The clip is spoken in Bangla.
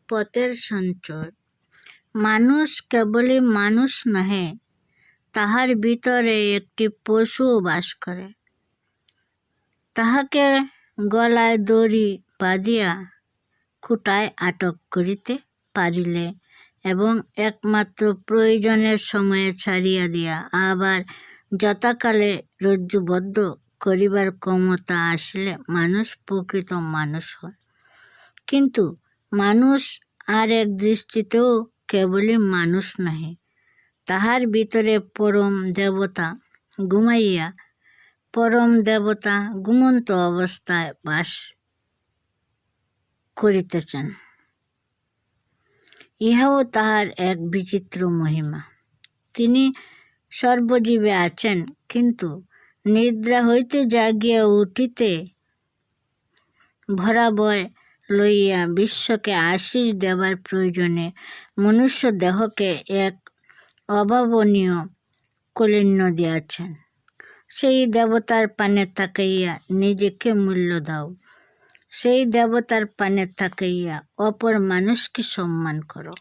পথের সঞ্চয়। মানুষ কেবলই মানুষ নহে, তাহার ভিতরে একটি পশুও বাস করে। তাহাকে গলায় দড়ি বাঁধিয়া খুঁটায় আটক করিতে পারিলে এবং একমাত্র প্রয়োজনের সময়ে ছাড়িয়া দিয়া আবার যথাকালে রজ্জুবদ্ধ করিবার ক্ষমতা আসিলে মানুষ প্রকৃত মানুষ হয়। কিন্তু মানুষ আর এক দৃষ্টিতেও কেবলই মানুষ নহে, তাহার ভিতরে পরম দেবতা ঘুমাইয়া পরম দেবতা ঘুমন্ত অবস্থায় বাস করিতেছেন। ইহাও তাহার এক বিচিত্র মহিমা। তিনি সর্বজীবে আছেন, কিন্তু নিদ্রা হইতে জাগিয়া উঠিতে ভরা ভয় লইয়া বিশ্বকে আশীষ দেবার প্রয়োজনে মনুষ্য দেহকে এক অভাবনীয় কলিন্য দিয়াছেন। সেই দেবতার পানে তাকাইয়া নিজেকে মূল্য দাও, সেই দেবতার পানে তাকাইয়া অপর মানুষকে সম্মান করো।